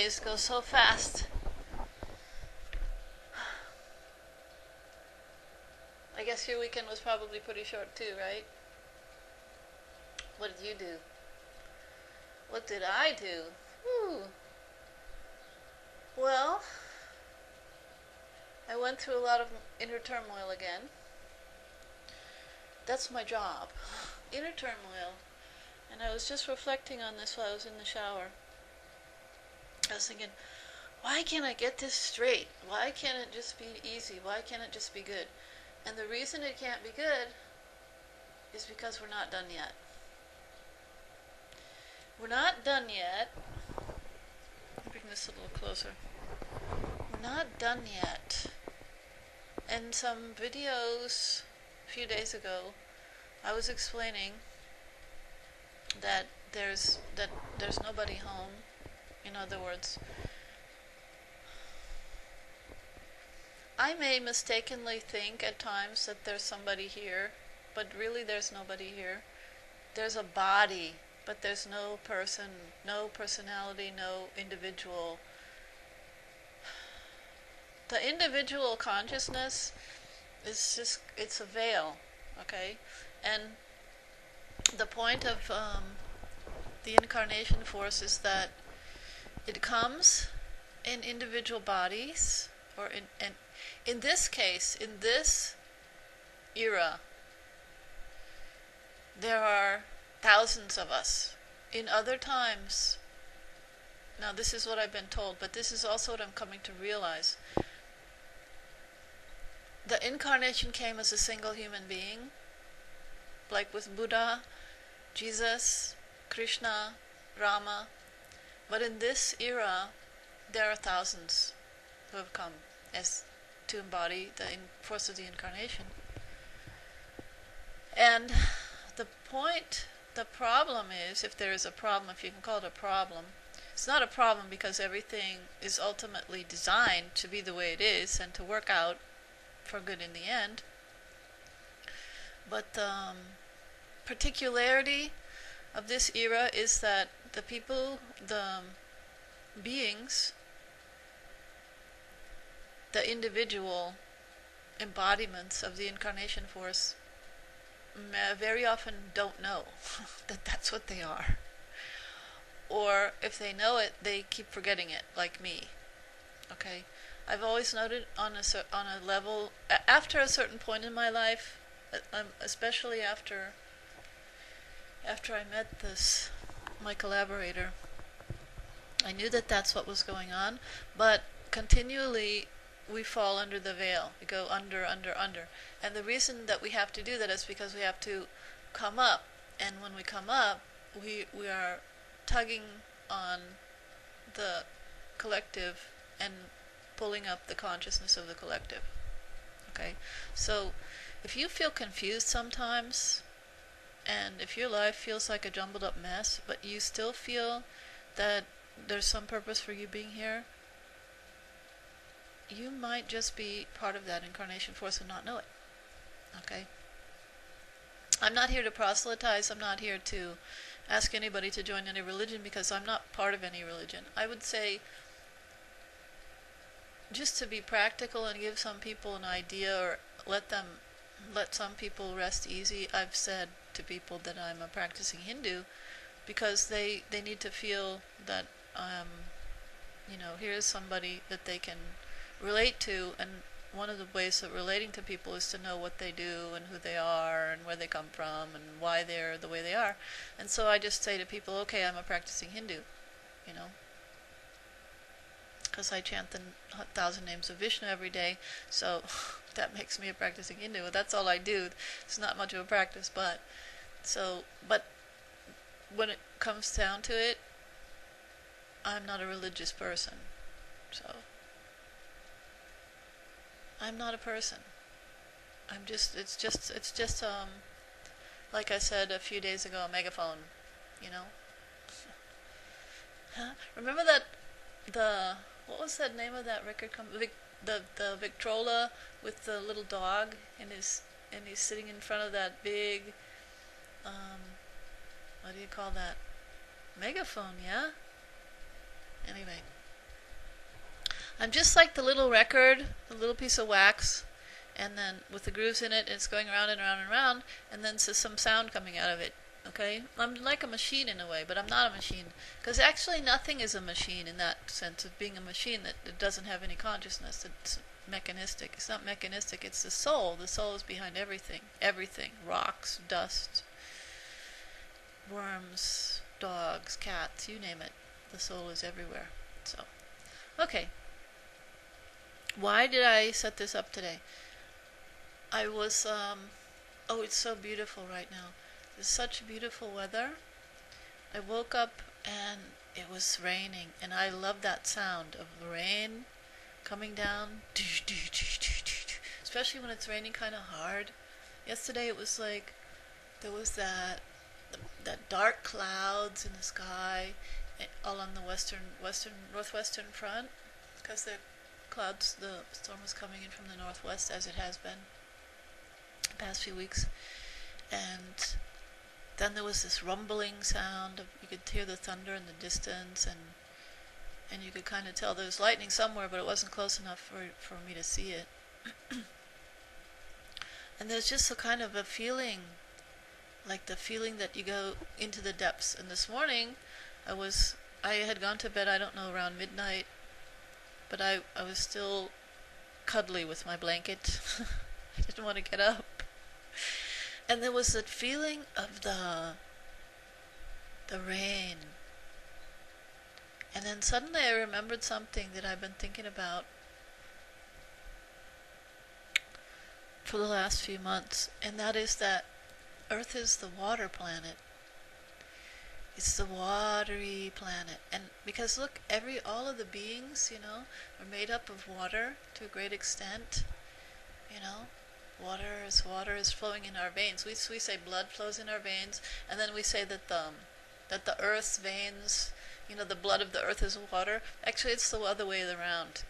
days go so fast. I guess your weekend was probably pretty short too, right? What did you do? What did I do? Whew. Well, I went through a lot of inner turmoil again. That's my job. Inner turmoil. And I was just reflecting on this while I was in the shower. I was thinking, why can't I get this straight? Why can't it just be easy? Why can't it just be good? And the reason it can't be good is because we're not done yet. We're not done yet. I'll bring this a little closer. We're not done yet. In some videos a few days ago, I was explaining that there's nobody home. In other words, I may mistakenly think at times that there's somebody here, but really there's nobody here. There's a body, but there's no person, no personality, no individual. The individual consciousness is just, it's a veil, okay? And the point of the incarnation force is that it comes in individual bodies, or in this case, in this era, there are thousands of us. In other times, now this is what I've been told, but this is also what I'm coming to realize. The incarnation came as a single human being, like with Buddha, Jesus, Krishna, Rama. But in this era, there are thousands who have come as to embody the force of the incarnation. And the problem is, if there is a problem, if you can call it a problem, it's not a problem because everything is ultimately designed to be the way it is and to work out for good in the end. But the particularity of this era is that the people, the beings, the individual embodiments of the incarnation force very often don't know that that's what they are. Or if they know it, they keep forgetting it, like me. Okay? I've always noted on a level, after a certain point in my life, especially after I met my collaborator, I knew that that's what was going on, but continually we fall under the veil. We go under. And the reason that we have to do that is because we have to come up. And when we come up, we are tugging on the collective and pulling up the consciousness of the collective. Okay? So if you feel confused sometimes, and if your life feels like a jumbled up mess, but you still feel that there's some purpose for you being here, you might just be part of that incarnation force and not know it. Okay? I'm not here to proselytize. I'm not here to ask anybody to join any religion because I'm not part of any religion. I would say, just to be practical and give some people an idea, or let some people rest easy, I've said to people that I'm a practicing Hindu because they need to feel that here's somebody that they can relate to, and one of the ways of relating to people is to know what they do and who they are and where they come from and why they're the way they are. And so I just say to people, okay, I'm a practicing Hindu, because I chant the 1,000 names of Vishnu every day, so that makes me a practicing Hindu. That's all I do. It's not much of a practice, but when it comes down to it, I'm not a religious person. So I'm not a person. It's just like I said a few days ago, a megaphone, Huh? Remember what was that name of that record company? The Victrola with the little dog, and he's sitting in front of that big, what do you call that? Megaphone, yeah? Anyway, I'm just like the little record, the little piece of wax, and then with the grooves in it, it's going around and around and around, and then there's some sound coming out of it. Okay? I'm like a machine in a way, but I'm not a machine. Because actually nothing is a machine in that sense of being a machine that it doesn't have any consciousness. It's mechanistic. It's not mechanistic, it's the soul. The soul is behind everything. Everything. Rocks, dust, worms, dogs, cats, you name it. The soul is everywhere. So, okay. Why did I set this up today? I was, oh, it's so beautiful right now. There's such beautiful weather. I woke up and it was raining, and I love that sound of the rain coming down, especially when it's raining kind of hard. Yesterday it was like there was that dark clouds in the sky all on the northwestern front, because the storm was coming in from the northwest, as it has been the past few weeks. And then there was this rumbling sound you could hear the thunder in the distance, and you could kind of tell there was lightning somewhere, but it wasn't close enough for me to see it. And there's just a kind of a feeling, like the feeling that you go into the depths. And this morning I had gone to bed, I don't know, around midnight, but I was still cuddly with my blanket. I didn't want to get up. And there was that feeling of the rain. And then suddenly I remembered something that I've been thinking about for the last few months, and that is that Earth is the water planet. It's the watery planet. And because look, all of the beings, are made up of water to a great extent. Water is flowing in our veins. We say blood flows in our veins, and then we say that the Earth's veins, the blood of the Earth is water. Actually, it's the other way around.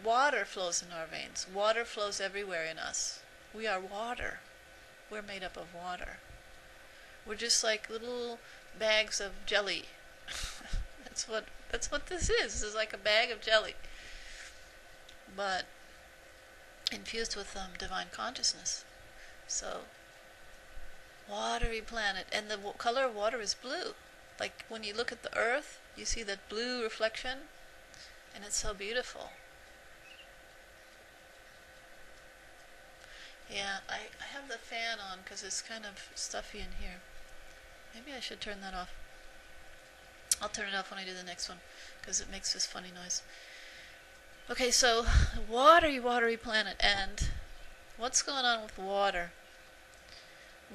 Water flows in our veins. Water flows everywhere in us. We are water. We're made up of water. We're just like little bags of jelly. That's what this is. This is like a bag of jelly, but infused with divine consciousness. So, watery planet, and the color of water is blue. Like when you look at the Earth, you see that blue reflection, and it's so beautiful. Yeah, I have the fan on because it's kind of stuffy in here. Maybe I should turn that off. I'll turn it off when I do the next one, because it makes this funny noise. Okay, so watery planet, and what's going on with water?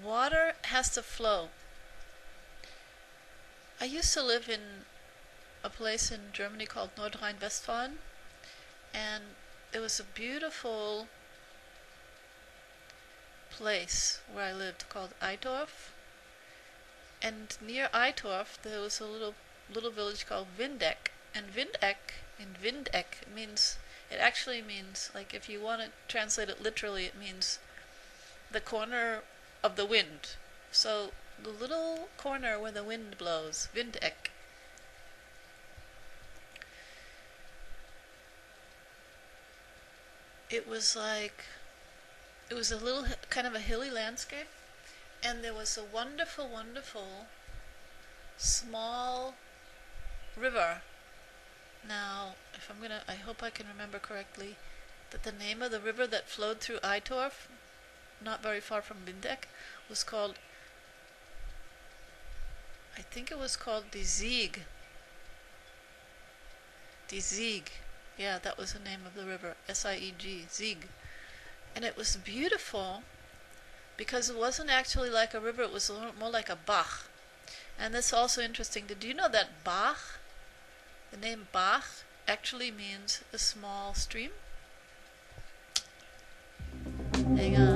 Water has to flow. I used to live in a place in Germany called Nordrhein-Westfalen, and it was a beautiful place where I lived called Eitorf. And near Eitorf there was a little village called Windeck, and Windeck actually means, like, if you want to translate it literally, it means the corner of the wind. So the little corner where the wind blows, Windeck. It was a little kind of a hilly landscape, and there was a wonderful, wonderful small river. Now, I hope I can remember correctly, that the name of the river that flowed through Eitorf, not very far from Windeck, was called, I think it was called the Sieg. The Sieg. Yeah, that was the name of the river. S-I-E-G. Sieg. And it was beautiful because it wasn't actually like a river, it was more like a Bach. And that's also interesting. Did you know that Bach, the name Bach, actually means a small stream? Hang on.